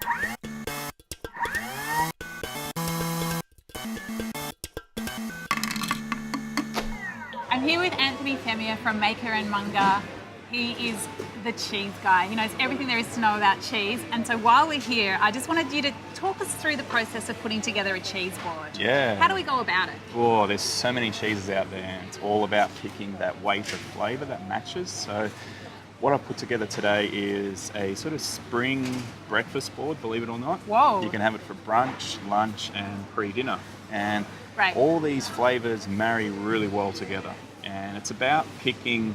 I'm here with Anthony Femia from Maker and Munger. He is the cheese guy. He knows everything there is to know about cheese. And so while we're here, I just wanted you to talk us through the process of putting together a cheese board. Yeah. How do we go about it? Oh, there's so many cheeses out there, and it's all about picking that weight of flavour that matches. So what I've put together today is a sort of spring breakfast board, believe it or not. Whoa. You can have it for brunch, lunch, and pre-dinner. And Right. all these flavours marry really well together. And it's about picking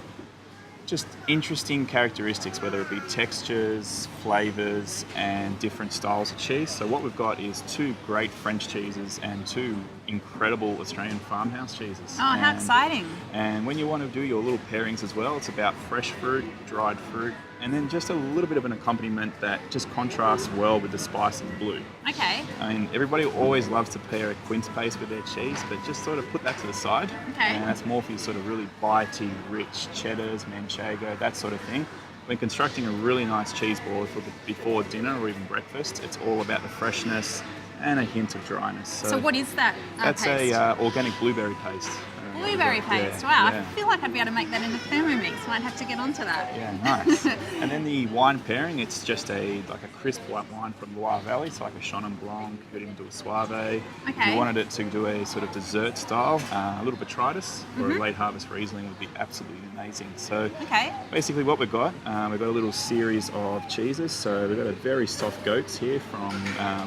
just interesting characteristics, whether it be textures, flavours, and different styles of cheese. So what we've got is 2 great French cheeses and 2 incredible Australian farmhouse cheeses. Oh, how exciting. And when you want to do your little pairings as well, it's about fresh fruit, dried fruit, and then just a little bit of an accompaniment that just contrasts well with the spice of the blue. Okay. I mean, everybody always loves to pair a quince paste with their cheese, but just sort of put that to the side. Okay. And that's more for your sort of really bitey, rich cheddars, manchego, that sort of thing. When constructing a really nice cheese board for before dinner or even breakfast, it's all about the freshness and a hint of dryness. So what is that That's paste? a organic blueberry paste. Blueberry paste. Yeah, Wow, yeah. I feel like I'd be able to make that in a Thermomix. Might have to get onto that. Yeah, nice. And then the wine pairing, it's just like a crisp white wine from Loire Valley, so like a Chenin Blanc, you could even do a Soave. If Okay. you wanted it to do a sort of dessert style, a little botrytis or a late harvest Riesling would be absolutely amazing. So Okay. basically what we've got a little series of cheeses. So we've got a very soft goats here from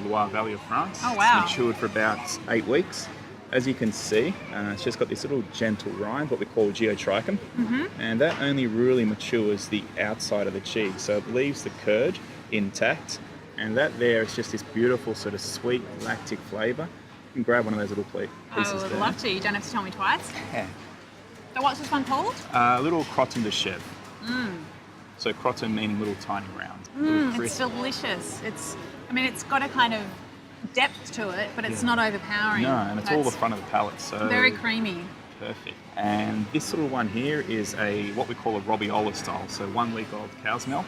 Loire Valley of France. Oh, wow. It's matured for about 8 weeks. As you can see, it's just got this little gentle rind, what we call geotrichum, and that only really matures the outside of the cheese. So it leaves the curd intact, and that there is just this beautiful sort of sweet lactic flavour. You can grab one of those little pieces I would there. love to. You don't have to tell me twice. Yeah. So what's this one called? A little crottin de chèvre. So crottin meaning little tiny round. Little It's crisp. delicious. It's got a kind of depth to it, but it's not overpowering. No, and it's all the That's front of the palate. So very creamy. perfect. And this little one here is what we call a Robbiola style. So 1 week old cow's milk.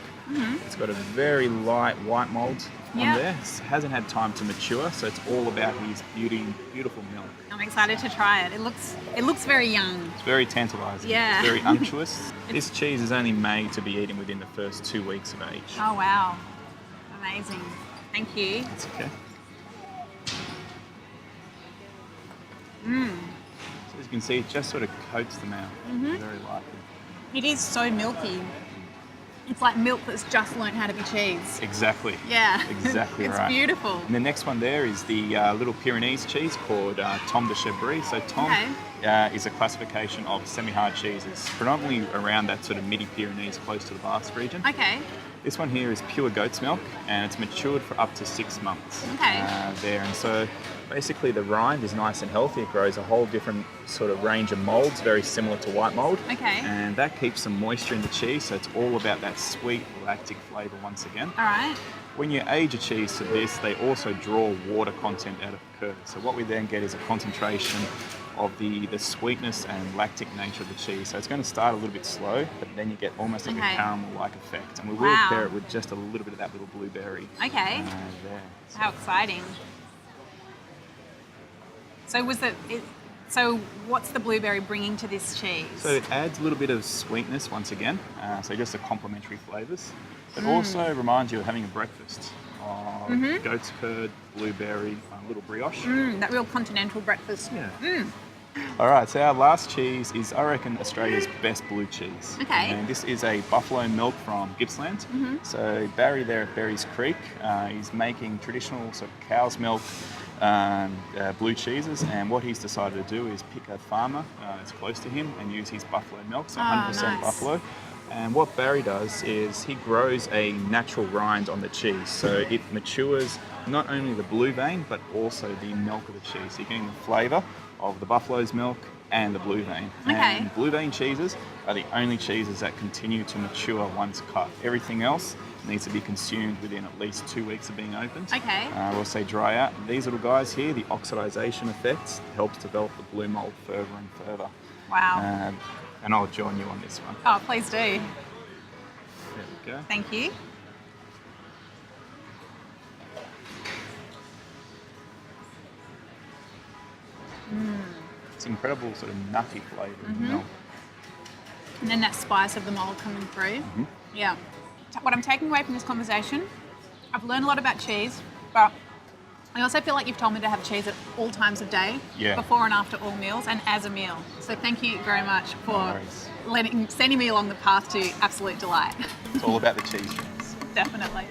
It's got a very light white mould on Yep. there. It hasn't had time to mature, so it's all about his beautiful milk. I'm excited to try it. It looks very young. It's very tantalising. Yeah. It's very unctuous. This cheese is only made to be eaten within the first 2 weeks of age. Oh wow, amazing. Thank you. That's okay. So as you can see, it just sort of coats the mouth very lightly. It is so milky. It's like milk that's just learned how to be cheese. Exactly. Yeah. Exactly It's right. beautiful. And the next one there is the little Pyrenees cheese called Tom de Chevry. So Tom is a classification of semi-hard cheeses, predominantly around that sort of midi-Pyrenees, close to the Basque region. Okay. This one here is pure goat's milk, and it's matured for up to 6 months. Okay. There, and so basically the rind is nice and healthy. It grows a whole different sort of range of molds, very similar to white mold. Okay. And that keeps some moisture in the cheese, so it's all about that sweet lactic flavour once again. All right. When you age a cheese to this, they also draw water content out of the curd. So what we then get is a concentration of the sweetness and lactic nature of the cheese. So it's going to start a little bit slow, but then you get almost like a caramel-like effect. And we will Wow. pair it with just a little bit of that little blueberry Okay. there. How exciting. So what's the blueberry bringing to this cheese? So it adds a little bit of sweetness once again, so just the complementary flavours. But also reminds you of having a breakfast of goat's curd, blueberry, a little brioche. That real continental breakfast. Yeah. All right, so our last cheese is, I reckon, Australia's best blue cheese. Okay. And this is a buffalo milk from Gippsland. So Barry there at Berries Creek, he's making traditional sort of cow's milk blue cheeses, and what he's decided to do is pick a farmer that's close to him and use his buffalo milk, so 100% nice. buffalo. And what Barry does is he grows a natural rind on the cheese, so it matures not only the blue vein but also the milk of the cheese. So you're getting the flavour of the buffalo's milk and the blue vein. Okay. And blue vein cheeses are the only cheeses that continue to mature once cut. Everything else needs to be consumed within at least 2 weeks of being opened. Okay. We'll say dry out. These little guys here, the oxidization effects helps develop the blue mold further and further. Wow. And I'll join you on this one. Oh, please do. There we go. Thank you. incredible sort of nutty flavour in the milk. And then that spice of the mold coming through. Yeah. What I'm taking away from this conversation, I've learned a lot about cheese, but I also feel like you've told me to have cheese at all times of day, before and after all meals, and as a meal. So thank you very much for sending me along the path to absolute delight. It's all about the cheese drinks. Definitely.